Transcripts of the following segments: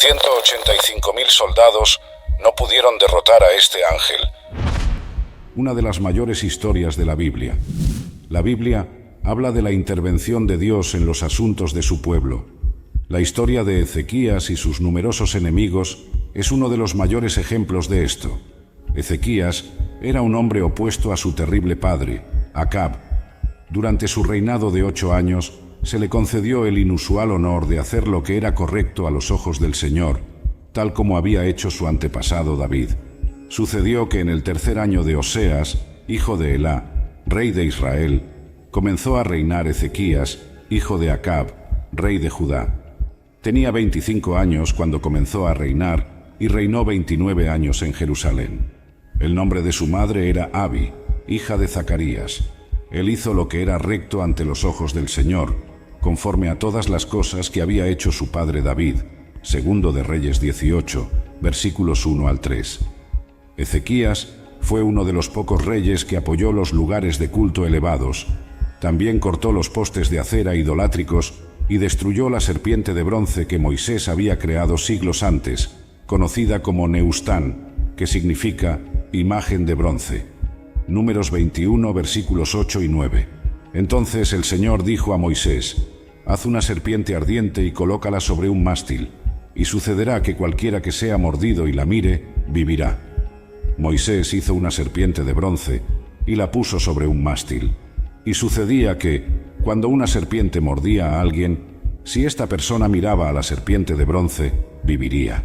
185.000 soldados no pudieron derrotar a este ángel. Una de las mayores historias de la Biblia. La Biblia habla de la intervención de Dios en los asuntos de su pueblo. La historia de Ezequías y sus numerosos enemigos es uno de los mayores ejemplos de esto. Ezequías era un hombre opuesto a su terrible padre, Acab. Durante su reinado de 8 años, se le concedió el inusual honor de hacer lo que era correcto a los ojos del Señor, tal como había hecho su antepasado David. Sucedió que en el 3er año de Oseas, hijo de Elá, rey de Israel, comenzó a reinar Ezequías, hijo de Acab, rey de Judá. Tenía 25 años cuando comenzó a reinar y reinó 29 años en Jerusalén. El nombre de su madre era Abi, hija de Zacarías. Él hizo lo que era recto ante los ojos del Señor, conforme a todas las cosas que había hecho su padre David. Segundo de Reyes 18, versículos 1 al 3. Ezequías fue uno de los pocos reyes que apoyó los lugares de culto elevados. También cortó los postes de acera idolátricos y destruyó la serpiente de bronce que Moisés había creado siglos antes, conocida como Neustán, que significa imagen de bronce. Números 21, versículos 8 y 9. Entonces el Señor dijo a Moisés: «Haz una serpiente ardiente y colócala sobre un mástil, y sucederá que cualquiera que sea mordido y la mire, vivirá». Moisés hizo una serpiente de bronce y la puso sobre un mástil. Y sucedía que, cuando una serpiente mordía a alguien, si esta persona miraba a la serpiente de bronce, viviría.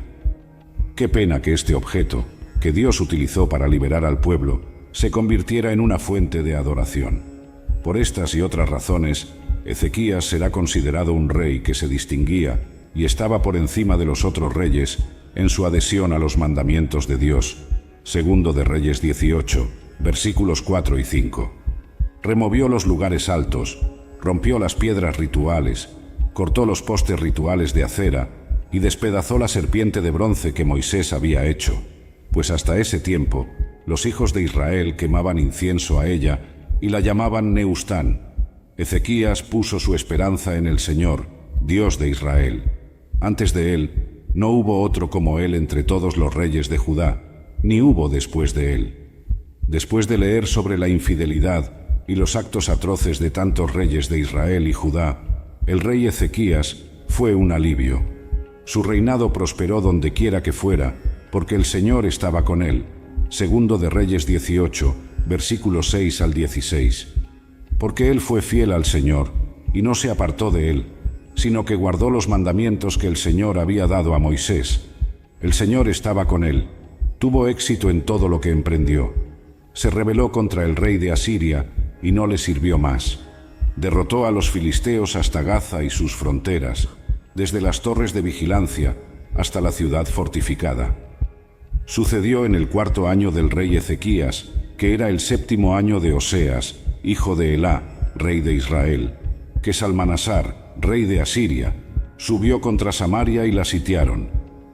Qué pena que este objeto, que Dios utilizó para liberar al pueblo, se convirtiera en una fuente de adoración. Por estas y otras razones, Ezequías será considerado un rey que se distinguía y estaba por encima de los otros reyes en su adhesión a los mandamientos de Dios. Segundo de Reyes 18, versículos 4 y 5. Removió los lugares altos, rompió las piedras rituales, cortó los postes rituales de acera y despedazó la serpiente de bronce que Moisés había hecho, pues hasta ese tiempo los hijos de Israel quemaban incienso a ella y la llamaban Neustán. Ezequías puso su esperanza en el Señor, Dios de Israel. Antes de él, no hubo otro como él entre todos los reyes de Judá, ni hubo después de él. Después de leer sobre la infidelidad y los actos atroces de tantos reyes de Israel y Judá, el rey Ezequías fue un alivio. Su reinado prosperó donde quiera que fuera, porque el Señor estaba con él. Segundo de Reyes 18, versículos 6 al 16. Porque él fue fiel al Señor, y no se apartó de él, sino que guardó los mandamientos que el Señor había dado a Moisés. El Señor estaba con él, tuvo éxito en todo lo que emprendió. Se rebeló contra el rey de Asiria, y no le sirvió más. Derrotó a los filisteos hasta Gaza y sus fronteras, desde las torres de vigilancia hasta la ciudad fortificada. Sucedió en el 4.º año del rey Ezequías, que era el 7.º año de Oseas, hijo de Elá, rey de Israel, que Salmanasar, rey de Asiria, subió contra Samaria y la sitiaron.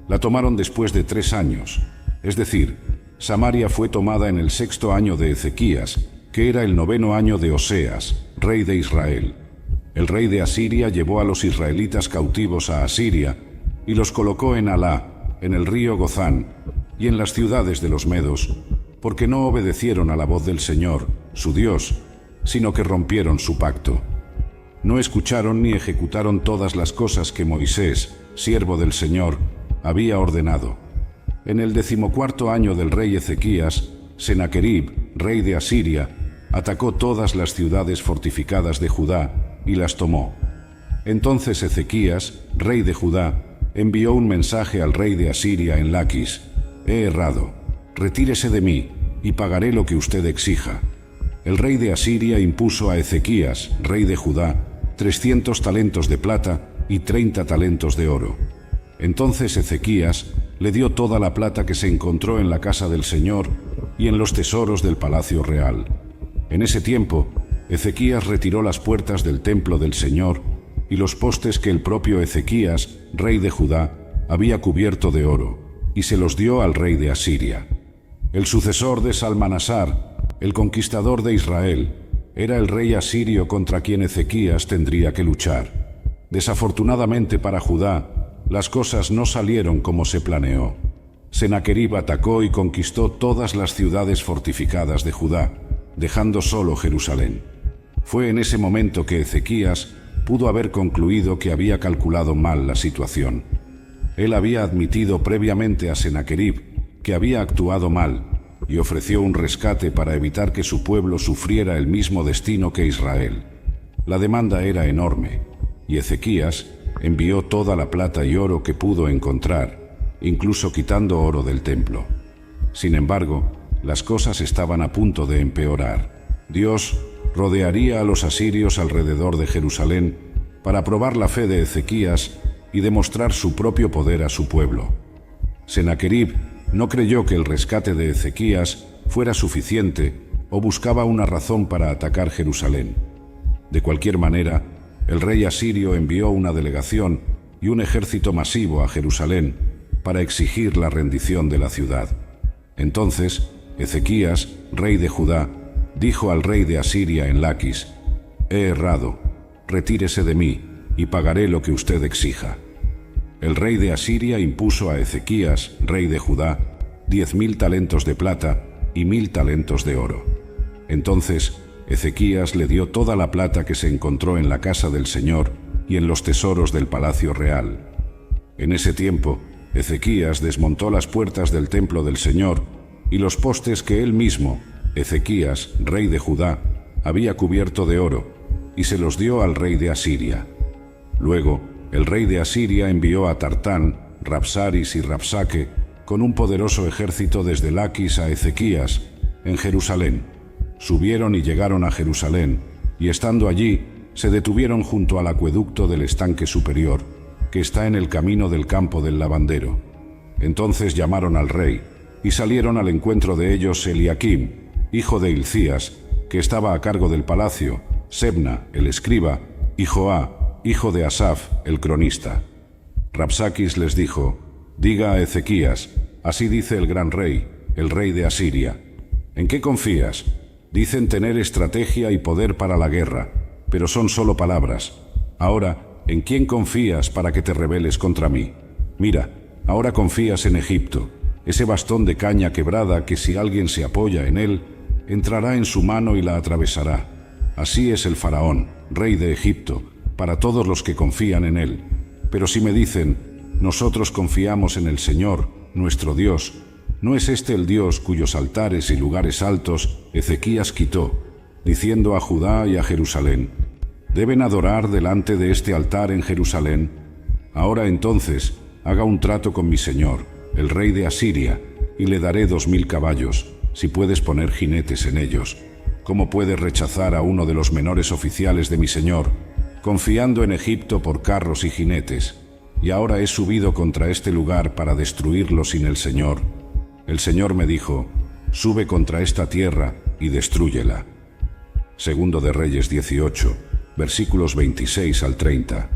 La tomaron después de 3 años, es decir, Samaria fue tomada en el 6.º año de Ezequías, que era el 9.º año de Oseas, rey de Israel. El rey de Asiria llevó a los israelitas cautivos a Asiria y los colocó en Alá, en el río Gozán, y en las ciudades de los medos, porque no obedecieron a la voz del Señor, su Dios, sino que rompieron su pacto. No escucharon ni ejecutaron todas las cosas que Moisés, siervo del Señor, había ordenado. En el 14.º año del rey Ezequías, Sennacherib, rey de Asiria, atacó todas las ciudades fortificadas de Judá y las tomó. Entonces Ezequías, rey de Judá, envió un mensaje al rey de Asiria en Laquis: «He errado, retírese de mí, y pagaré lo que usted exija». El rey de Asiria impuso a Ezequías, rey de Judá, 300 talentos de plata y 30 talentos de oro. Entonces Ezequías le dio toda la plata que se encontró en la casa del Señor y en los tesoros del palacio real. En ese tiempo, Ezequías retiró las puertas del templo del Señor y los postes que el propio Ezequías, rey de Judá, había cubierto de oro, y se los dio al rey de Asiria. El sucesor de Salmanasar, el conquistador de Israel, era el rey asirio contra quien Ezequías tendría que luchar. Desafortunadamente para Judá, las cosas no salieron como se planeó. Sennacherib atacó y conquistó todas las ciudades fortificadas de Judá, dejando solo Jerusalén. Fue en ese momento que Ezequías pudo haber concluido que había calculado mal la situación. Él había admitido previamente a Sennacherib que había actuado mal y ofreció un rescate para evitar que su pueblo sufriera el mismo destino que Israel. La demanda era enorme, y Ezequías envió toda la plata y oro que pudo encontrar, incluso quitando oro del templo. Sin embargo, las cosas estaban a punto de empeorar. Dios rodearía a los asirios alrededor de Jerusalén para probar la fe de Ezequías y demostrar su propio poder a su pueblo. Sennacherib no creyó que el rescate de Ezequías fuera suficiente o buscaba una razón para atacar Jerusalén. De cualquier manera, el rey asirio envió una delegación y un ejército masivo a Jerusalén para exigir la rendición de la ciudad. Entonces, Ezequías, rey de Judá, dijo al rey de Asiria en Laquis: «He errado, retírese de mí y pagaré lo que usted exija». El rey de Asiria impuso a Ezequías, rey de Judá, 10.000 talentos de plata y 1.000 talentos de oro. Entonces, Ezequías le dio toda la plata que se encontró en la casa del Señor y en los tesoros del palacio real. En ese tiempo, Ezequías desmontó las puertas del templo del Señor y los postes que él mismo, Ezequías, rey de Judá, había cubierto de oro, y se los dio al rey de Asiria. Luego, el rey de Asiria envió a Tartán, Rabsaris y Rabsaque con un poderoso ejército desde Laquis a Ezequías, en Jerusalén. Subieron y llegaron a Jerusalén, y estando allí, se detuvieron junto al acueducto del estanque superior, que está en el camino del campo del lavandero. Entonces llamaron al rey, y salieron al encuentro de ellos Eliaquim, hijo de Hilcías, que estaba a cargo del palacio, Sebna, el escriba, y Joá, hijo de Asaf, el cronista. Rabsaquis les dijo: «Diga a Ezequías, así dice el gran rey, el rey de Asiria. ¿En qué confías? Dicen tener estrategia y poder para la guerra, pero son solo palabras. Ahora, ¿en quién confías para que te rebeles contra mí? Mira, ahora confías en Egipto, ese bastón de caña quebrada que si alguien se apoya en él, entrará en su mano y la atravesará. Así es el faraón, rey de Egipto, para todos los que confían en él. Pero si me dicen: nosotros confiamos en el Señor, nuestro Dios, ¿no es este el Dios cuyos altares y lugares altos Ezequías quitó, diciendo a Judá y a Jerusalén: deben adorar delante de este altar en Jerusalén? Ahora entonces, haga un trato con mi señor, el rey de Asiria, y le daré 2.000 caballos, si puedes poner jinetes en ellos. ¿Cómo puedes rechazar a uno de los menores oficiales de mi señor, confiando en Egipto por carros y jinetes? Y ahora he subido contra este lugar para destruirlo sin el Señor. El Señor me dijo: sube contra esta tierra y destrúyela». Segundo de Reyes 18, versículos 26 al 30.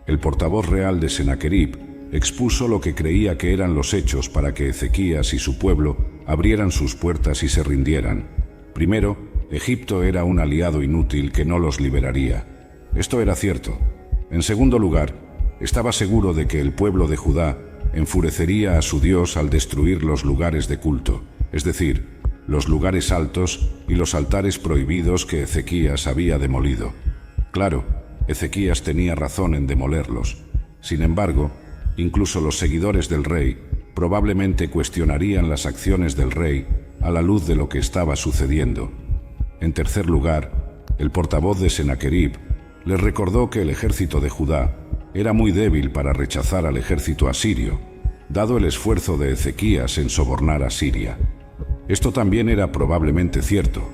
El portavoz real de Sennacherib expuso lo que creía que eran los hechos para que Ezequías y su pueblo abrieran sus puertas y se rindieran. Primero, Egipto era un aliado inútil que no los liberaría. Esto era cierto. En segundo lugar, estaba seguro de que el pueblo de Judá enfurecería a su Dios al destruir los lugares de culto, es decir, los lugares altos y los altares prohibidos que Ezequías había demolido. Claro, Ezequías tenía razón en demolerlos. Sin embargo, incluso los seguidores del rey probablemente cuestionarían las acciones del rey a la luz de lo que estaba sucediendo. En tercer lugar, el portavoz de Sennacherib les recordó que el ejército de Judá era muy débil para rechazar al ejército asirio, dado el esfuerzo de Ezequías en sobornar a Siria. Esto también era probablemente cierto.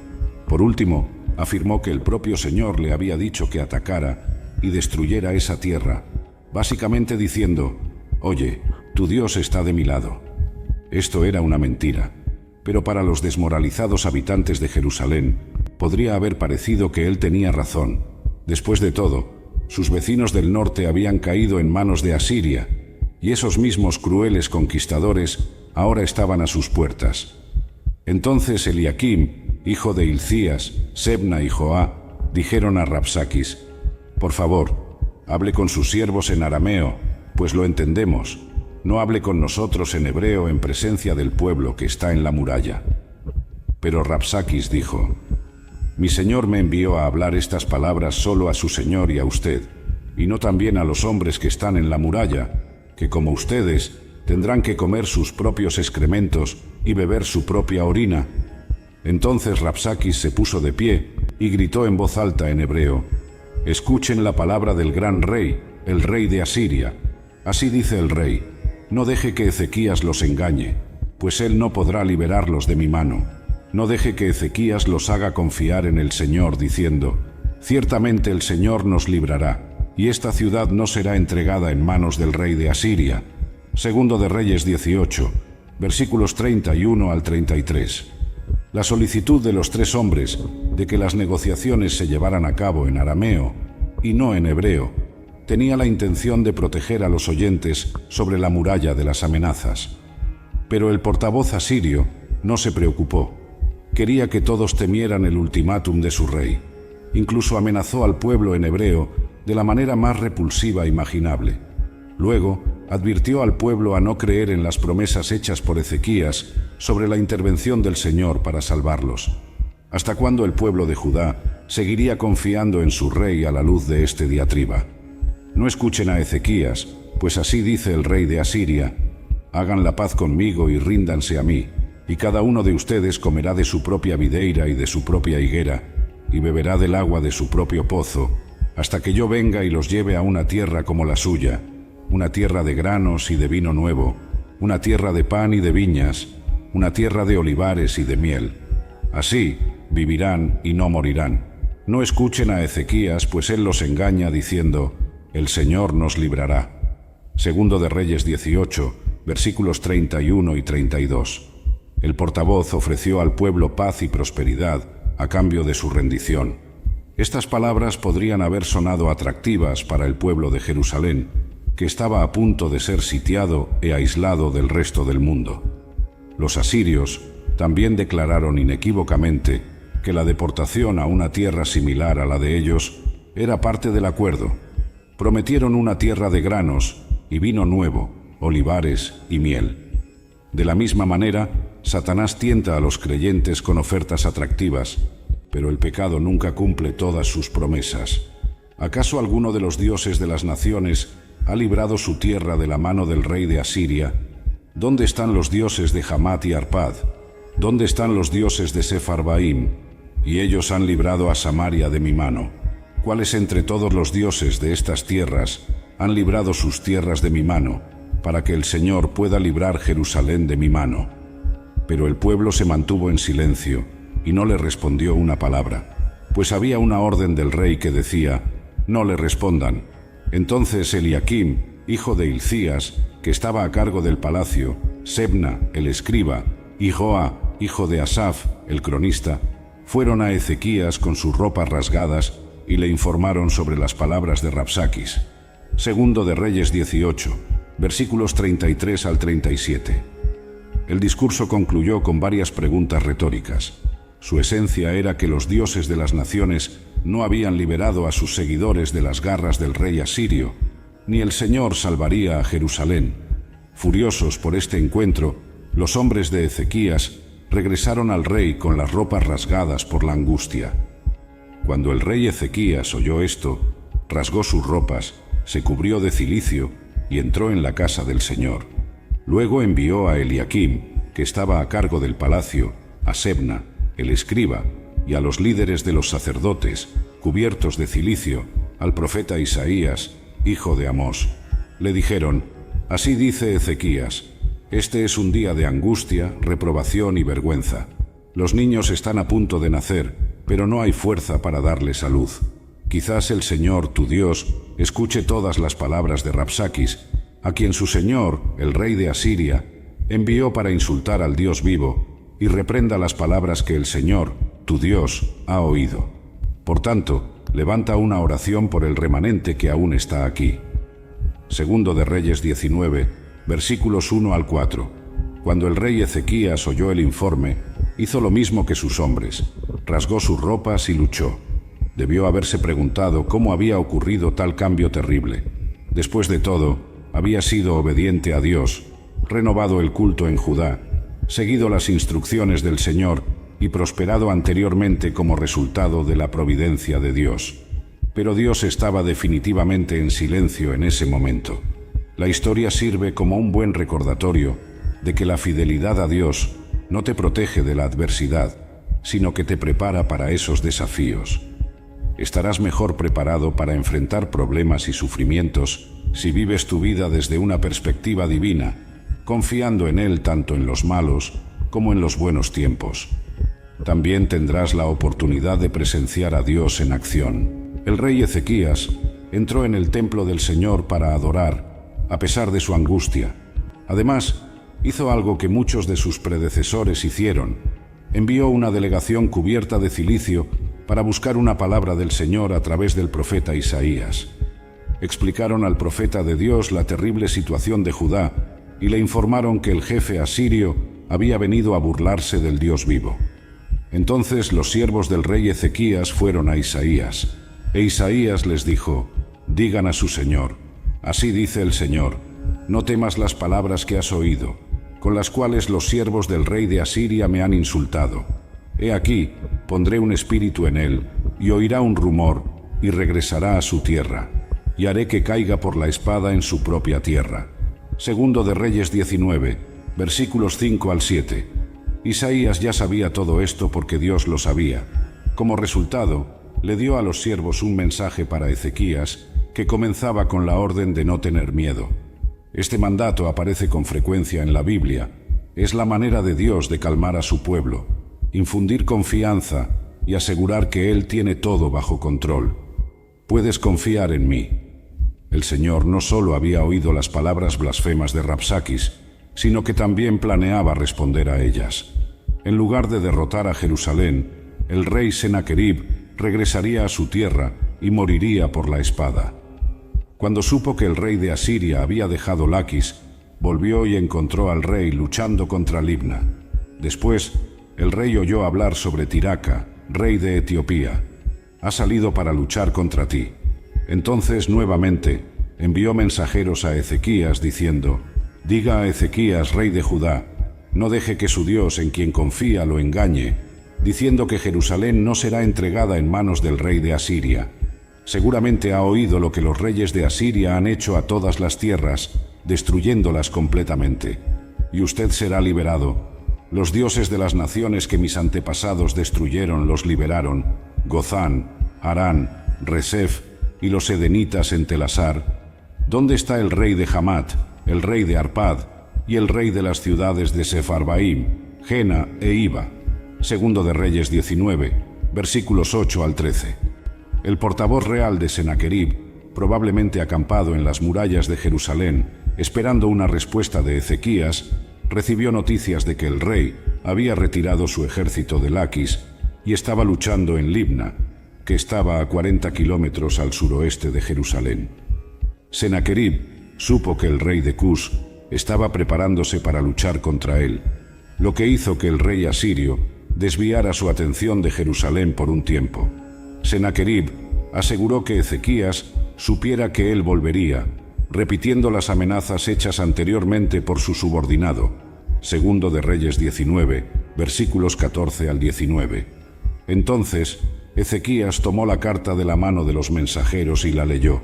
Por último, afirmó que el propio Señor le había dicho que atacara y destruyera esa tierra, básicamente diciendo: «Oye, tu Dios está de mi lado». Esto era una mentira, pero para los desmoralizados habitantes de Jerusalén podría haber parecido que él tenía razón. Después de todo, sus vecinos del norte habían caído en manos de Asiria, y esos mismos crueles conquistadores ahora estaban a sus puertas. Entonces Eliaquim, hijo de Hilcías, Sebna y Joá, dijeron a Rabsaquis: «Por favor, hable con sus siervos en arameo, pues lo entendemos. No hable con nosotros en hebreo en presencia del pueblo que está en la muralla». Pero Rabsaquis dijo: «Mi señor me envió a hablar estas palabras solo a su señor y a usted, y no también a los hombres que están en la muralla, que como ustedes tendrán que comer sus propios excrementos y beber su propia orina». Entonces Rabsaquis se puso de pie y gritó en voz alta en hebreo: «Escuchen la palabra del gran rey, el rey de Asiria. Así dice el rey: no deje que Ezequías los engañe, pues él no podrá liberarlos de mi mano. No deje que Ezequías los haga confiar en el Señor, diciendo: ciertamente el Señor nos librará, y esta ciudad no será entregada en manos del rey de Asiria». Segundo de Reyes 18, versículos 31 al 33. La solicitud de los tres hombres de que las negociaciones se llevaran a cabo en arameo y no en hebreo tenía la intención de proteger a los oyentes sobre la muralla de las amenazas. Pero el portavoz asirio no se preocupó. Quería que todos temieran el ultimátum de su rey. Incluso amenazó al pueblo en hebreo de la manera más repulsiva imaginable. Luego, advirtió al pueblo a no creer en las promesas hechas por Ezequías sobre la intervención del Señor para salvarlos. ¿Hasta cuándo el pueblo de Judá seguiría confiando en su rey a la luz de este diatriba? No escuchen a Ezequías, pues así dice el rey de Asiria: hagan la paz conmigo y ríndanse a mí, y cada uno de ustedes comerá de su propia videira y de su propia higuera, y beberá del agua de su propio pozo, hasta que yo venga y los lleve a una tierra como la suya, una tierra de granos y de vino nuevo, una tierra de pan y de viñas, una tierra de olivares y de miel. Así vivirán y no morirán. No escuchen a Ezequías, pues él los engaña diciendo: el Señor nos librará. Segundo de Reyes 18, versículos 31 y 32. El portavoz ofreció al pueblo paz y prosperidad a cambio de su rendición. Estas palabras podrían haber sonado atractivas para el pueblo de Jerusalén, que estaba a punto de ser sitiado e aislado del resto del mundo. Los asirios también declararon inequívocamente que la deportación a una tierra similar a la de ellos era parte del acuerdo. Prometieron una tierra de granos y vino nuevo, olivares y miel. De la misma manera, Satanás tienta a los creyentes con ofertas atractivas, pero el pecado nunca cumple todas sus promesas. ¿Acaso alguno de los dioses de las naciones ha librado su tierra de la mano del rey de Asiria? ¿Dónde están los dioses de Hamat y Arpad? ¿Dónde están los dioses de Sepharvaim? Y ellos han librado a Samaria de mi mano. ¿Cuáles entre todos los dioses de estas tierras han librado sus tierras de mi mano, para que el Señor pueda librar Jerusalén de mi mano? Pero el pueblo se mantuvo en silencio y no le respondió una palabra, pues había una orden del rey que decía: no le respondan. Entonces Eliaquim, hijo de Hilcías, que estaba a cargo del palacio, Sebna, el escriba, y Joa, hijo de Asaf, el cronista, fueron a Ezequías con sus ropas rasgadas y le informaron sobre las palabras de Rabsaquis. Segundo de Reyes 18, versículos 33 al 37. El discurso concluyó con varias preguntas retóricas. Su esencia era que los dioses de las naciones no habían liberado a sus seguidores de las garras del rey asirio, ni el Señor salvaría a Jerusalén. Furiosos por este encuentro, los hombres de Ezequías regresaron al rey con las ropas rasgadas por la angustia. Cuando el rey Ezequías oyó esto, rasgó sus ropas, se cubrió de cilicio y entró en la casa del Señor. Luego envió a Eliaquim, que estaba a cargo del palacio, a Sebna, el escriba, y a los líderes de los sacerdotes, cubiertos de cilicio, al profeta Isaías, hijo de Amós. Le dijeron: así dice Ezequías: este es un día de angustia, reprobación y vergüenza. Los niños están a punto de nacer, pero no hay fuerza para darles a luz. Quizás el Señor, tu Dios, escuche todas las palabras de Rabsaquis, a quien su señor, el rey de Asiria, envió para insultar al Dios vivo, y reprenda las palabras que el Señor, tu Dios, ha oído. Por tanto, levanta una oración por el remanente que aún está aquí. Segundo de Reyes 19, versículos 1 al 4. Cuando el rey Ezequías oyó el informe, hizo lo mismo que sus hombres, rasgó sus ropas y luchó. Debió haberse preguntado cómo había ocurrido tal cambio terrible. Después de todo, había sido obediente a Dios, renovado el culto en Judá, seguido las instrucciones del Señor y prosperado anteriormente como resultado de la providencia de Dios. Pero Dios estaba definitivamente en silencio en ese momento. La historia sirve como un buen recordatorio de que la fidelidad a Dios no te protege de la adversidad, sino que te prepara para esos desafíos. Estarás mejor preparado para enfrentar problemas y sufrimientos si vives tu vida desde una perspectiva divina, confiando en Él tanto en los malos como en los buenos tiempos. También tendrás la oportunidad de presenciar a Dios en acción. El rey Ezequías entró en el templo del Señor para adorar, a pesar de su angustia. Además, hizo algo que muchos de sus predecesores hicieron. Envió una delegación cubierta de cilicio para buscar una palabra del Señor a través del profeta Isaías. Explicaron al profeta de Dios la terrible situación de Judá y le informaron que el jefe asirio había venido a burlarse del Dios vivo. Entonces los siervos del rey Ezequías fueron a Isaías, e Isaías les dijo: «Digan a su señor, así dice el Señor, no temas las palabras que has oído, con las cuales los siervos del rey de Asiria me han insultado. He aquí, pondré un espíritu en él, y oirá un rumor, y regresará a su tierra, y haré que caiga por la espada en su propia tierra». Segundo de Reyes 19, versículos 5 al 7. Isaías ya sabía todo esto porque Dios lo sabía. Como resultado, le dio a los siervos un mensaje para Ezequías que comenzaba con la orden de no tener miedo. Este mandato aparece con frecuencia en la Biblia. Es la manera de Dios de calmar a su pueblo, infundir confianza y asegurar que Él tiene todo bajo control. Puedes confiar en mí. El Señor no solo había oído las palabras blasfemas de Rabsaquis, sino que también planeaba responder a ellas. En lugar de derrotar a Jerusalén, el rey Senaquerib regresaría a su tierra y moriría por la espada. Cuando supo que el rey de Asiria había dejado Laquis, volvió y encontró al rey luchando contra Libna. Después, el rey oyó hablar sobre Tiraca, rey de Etiopía. «Ha salido para luchar contra ti». Entonces, nuevamente, envió mensajeros a Ezequías diciendo: «Diga a Ezequías, rey de Judá, no deje que su Dios en quien confía lo engañe, diciendo que Jerusalén no será entregada en manos del rey de Asiria. Seguramente ha oído lo que los reyes de Asiria han hecho a todas las tierras, destruyéndolas completamente. Y usted será liberado. Los dioses de las naciones que mis antepasados destruyeron los liberaron: Gozán, Harán, Resef y los edenitas en Telasar. ¿Dónde está el rey de Hamat, el rey de Arpad y el rey de las ciudades de Sefarbaim, Jena e Iba?» Segundo de Reyes 19, versículos 8 al 13. El portavoz real de Senaquerib, probablemente acampado en las murallas de Jerusalén, esperando una respuesta de Ezequías, recibió noticias de que el rey había retirado su ejército de Laquis y estaba luchando en Libna, que estaba a 40 kilómetros al suroeste de Jerusalén. Senaquerib supo que el rey de Cus estaba preparándose para luchar contra él, lo que hizo que el rey asirio desviara su atención de Jerusalén por un tiempo. Senaquerib aseguró que Ezequías supiera que él volvería, repitiendo las amenazas hechas anteriormente por su subordinado. Segundo de Reyes 19, versículos 14 al 19. Entonces, Ezequías tomó la carta de la mano de los mensajeros y la leyó.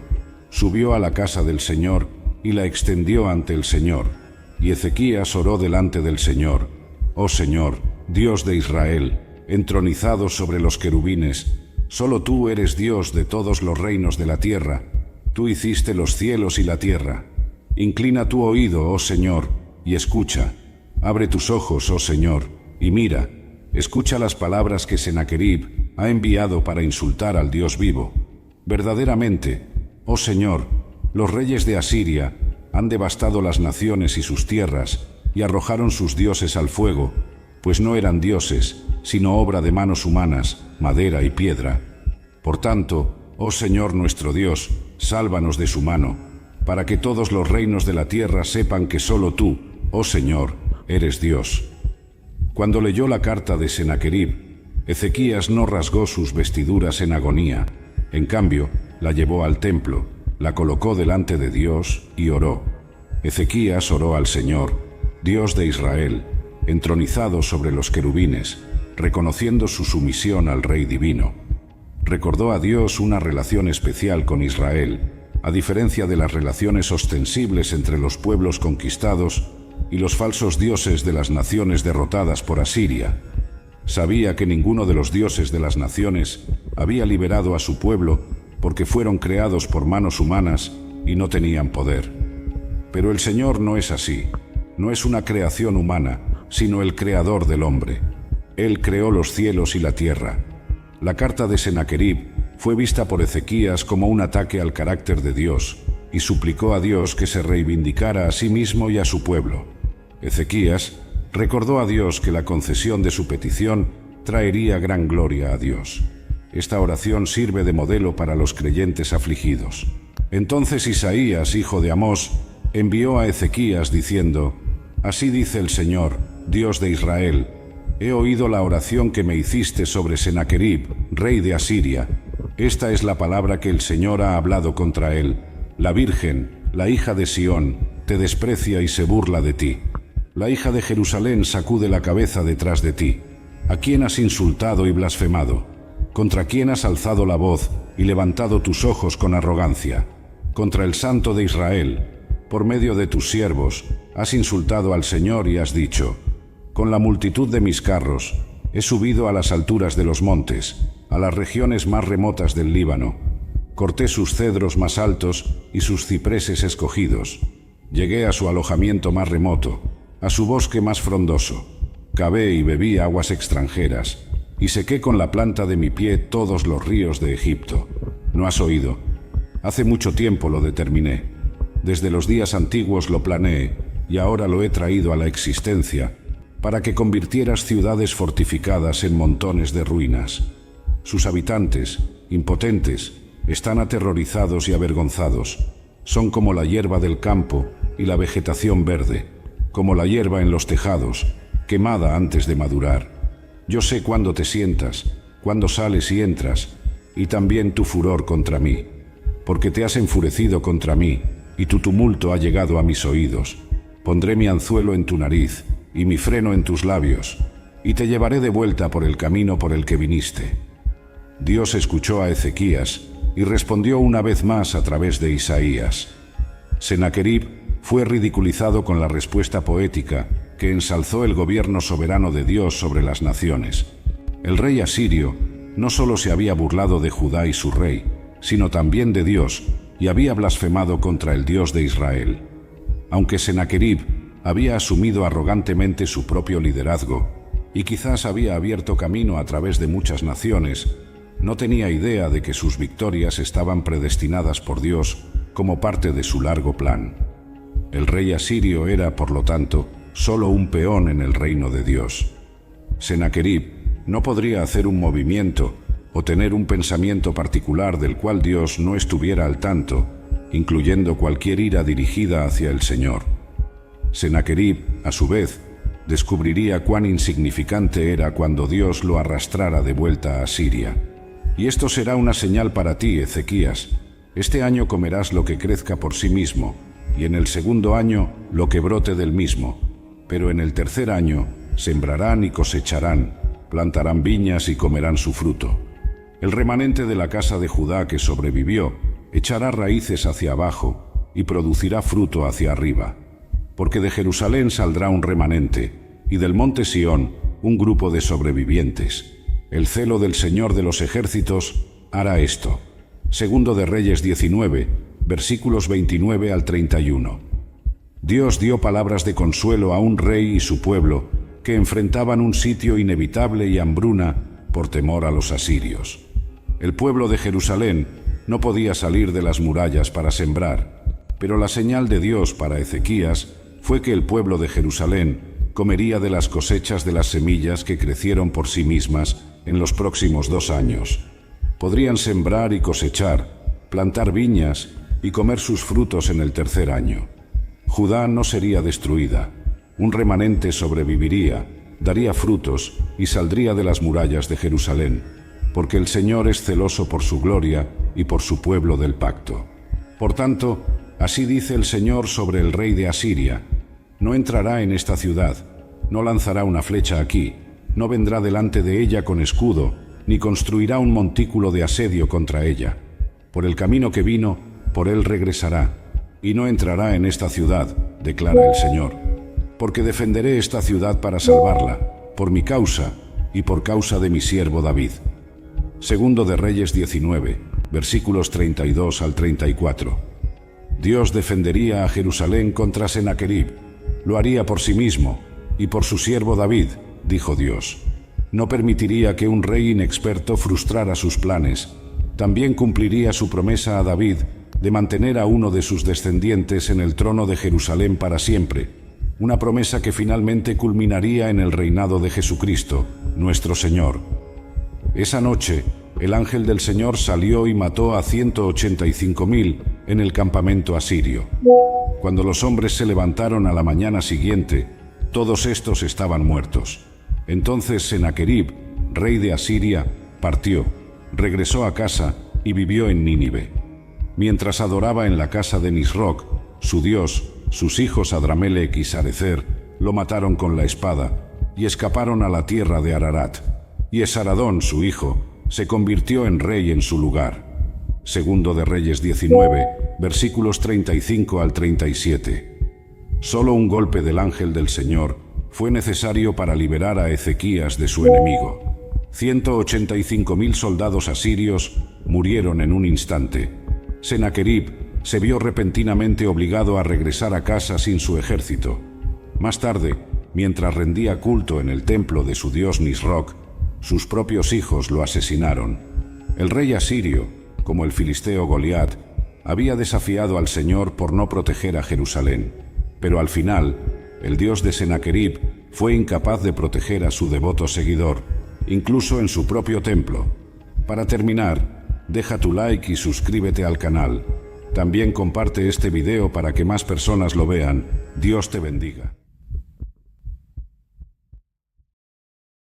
Subió a la casa del Señor y la extendió ante el Señor. Y Ezequías oró delante del Señor: «Oh Señor, Dios de Israel, entronizado sobre los querubines, solo tú eres Dios de todos los reinos de la tierra. Tú hiciste los cielos y la tierra. Inclina tu oído, oh Señor, y escucha. Abre tus ojos, oh Señor, y mira. Escucha las palabras que Senaquerib ha enviado para insultar al Dios vivo. Verdaderamente, oh Señor, los reyes de Asiria han devastado las naciones y sus tierras y arrojaron sus dioses al fuego, pues no eran dioses, sino obra de manos humanas, madera y piedra. Por tanto, oh Señor nuestro Dios, sálvanos de su mano, para que todos los reinos de la tierra sepan que solo tú, oh Señor, eres Dios». Cuando leyó la carta de Senaquerib, Ezequías no rasgó sus vestiduras en agonía. En cambio, la llevó al templo, la colocó delante de Dios y oró: Ezequías oró al Señor, Dios de Israel, entronizado sobre los querubines, reconociendo su sumisión al Rey divino. Recordó a Dios una relación especial con Israel, a diferencia de las relaciones ostensibles entre los pueblos conquistados y los falsos dioses de las naciones derrotadas por Asiria. Sabía que ninguno de los dioses de las naciones había liberado a su pueblo porque fueron creados por manos humanas y no tenían poder. Pero el Señor no es así, no es una creación humana, sino el creador del hombre. Él creó los cielos y la tierra. La carta de Senaquerib fue vista por Ezequías como un ataque al carácter de Dios y suplicó a Dios que se reivindicara a sí mismo y a su pueblo. Ezequías recordó a Dios que la concesión de su petición traería gran gloria a Dios. Esta oración sirve de modelo para los creyentes afligidos. Entonces Isaías, hijo de Amós, envió a Ezequías diciendo: Así dice el Señor, Dios de Israel: He oído la oración que me hiciste sobre Senaquerib, rey de Asiria. Esta es la palabra que el Señor ha hablado contra él. La Virgen, la hija de Sión, te desprecia y se burla de ti. La hija de Jerusalén sacude la cabeza detrás de ti. ¿A quién has insultado y blasfemado? ¿Contra quién has alzado la voz y levantado tus ojos con arrogancia? Contra el Santo de Israel. Por medio de tus siervos, has insultado al Señor y has dicho: Con la multitud de mis carros, he subido a las alturas de los montes, a las regiones más remotas del Líbano. Corté sus cedros más altos y sus cipreses escogidos. Llegué a su alojamiento más remoto, a su bosque más frondoso. Cavé y bebí aguas extranjeras, y sequé con la planta de mi pie todos los ríos de Egipto. ¿No has oído? Hace mucho tiempo lo determiné. Desde los días antiguos lo planeé, y ahora lo he traído a la existencia, para que convirtieras ciudades fortificadas en montones de ruinas. Sus habitantes, impotentes, están aterrorizados y avergonzados. Son como la hierba del campo y la vegetación verde, como la hierba en los tejados, quemada antes de madurar. Yo sé cuándo te sientas, cuándo sales y entras, y también tu furor contra mí, porque te has enfurecido contra mí, y tu tumulto ha llegado a mis oídos. Pondré mi anzuelo en tu nariz y mi freno en tus labios, y te llevaré de vuelta por el camino por el que viniste. Dios escuchó a Ezequías y respondió una vez más a través de Isaías. Senaquerib fue ridiculizado con la respuesta poética que ensalzó el gobierno soberano de Dios sobre las naciones. El rey asirio no solo se había burlado de Judá y su rey, sino también de Dios, y había blasfemado contra el Dios de Israel. Aunque Senaquerib había asumido arrogantemente su propio liderazgo, y quizás había abierto camino a través de muchas naciones, no tenía idea de que sus victorias estaban predestinadas por Dios como parte de su largo plan. El rey asirio era, por lo tanto, solo un peón en el reino de Dios. Senaquerib no podría hacer un movimiento o tener un pensamiento particular del cual Dios no estuviera al tanto, incluyendo cualquier ira dirigida hacia el Señor. Senaquerib, a su vez, descubriría cuán insignificante era cuando Dios lo arrastrara de vuelta a Asiria. Y esto será una señal para ti, Ezequías. Este año comerás lo que crezca por sí mismo, y en el segundo año lo que brote del mismo. Pero en el tercer año sembrarán y cosecharán, plantarán viñas y comerán su fruto. El remanente de la casa de Judá que sobrevivió echará raíces hacia abajo y producirá fruto hacia arriba. Porque de Jerusalén saldrá un remanente, y del monte Sión un grupo de sobrevivientes. El celo del Señor de los ejércitos hará esto. Segundo de Reyes 19, versículos 29 al 31. Dios dio palabras de consuelo a un rey y su pueblo que enfrentaban un sitio inevitable y hambruna por temor a los asirios. El pueblo de Jerusalén no podía salir de las murallas para sembrar, pero la señal de Dios para Ezequías fue que el pueblo de Jerusalén comería de las cosechas de las semillas que crecieron por sí mismas en los próximos 2 años. Podrían sembrar y cosechar, plantar viñas y comer sus frutos en el tercer año. Judá no sería destruida. Un remanente sobreviviría, daría frutos y saldría de las murallas de Jerusalén, porque el Señor es celoso por su gloria y por su pueblo del pacto. Por tanto, Así dice el Señor sobre el rey de Asiria: no entrará en esta ciudad, no lanzará una flecha aquí, no vendrá delante de ella con escudo, ni construirá un montículo de asedio contra ella. Por el camino que vino, por él regresará, y no entrará en esta ciudad, declara el Señor. Porque defenderé esta ciudad para salvarla, por mi causa y por causa de mi siervo David. Segundo de Reyes 19, versículos 32 al 34. Dios defendería a Jerusalén contra Sennacherib. Lo haría por sí mismo y por su siervo David, dijo Dios. No permitiría que un rey inexperto frustrara sus planes. También cumpliría su promesa a David de mantener a uno de sus descendientes en el trono de Jerusalén para siempre, una promesa que finalmente culminaría en el reinado de Jesucristo, nuestro Señor. Esa noche, el ángel del Señor salió y mató a 185.000 en el campamento asirio. Cuando los hombres se levantaron a la mañana siguiente, todos estos estaban muertos. Entonces Sennacherib, rey de Asiria, partió, regresó a casa y vivió en Nínive. Mientras adoraba en la casa de Nisroch, su dios, sus hijos Adramelech y Sarecer lo mataron con la espada y escaparon a la tierra de Ararat. Y Esaradón, su hijo, se convirtió en rey en su lugar. Segundo de Reyes 19, versículos 35 al 37. Solo un golpe del ángel del Señor fue necesario para liberar a Ezequías de su enemigo. 185.000 soldados asirios murieron en un instante. Sennacherib se vio repentinamente obligado a regresar a casa sin su ejército. Más tarde, mientras rendía culto en el templo de su dios Nisroch, sus propios hijos lo asesinaron. El rey asirio, como el filisteo Goliat, había desafiado al Señor por no proteger a Jerusalén. Pero al final, el dios de Sennacherib fue incapaz de proteger a su devoto seguidor, incluso en su propio templo. Para terminar, deja tu like y suscríbete al canal. También comparte este video para que más personas lo vean. Dios te bendiga.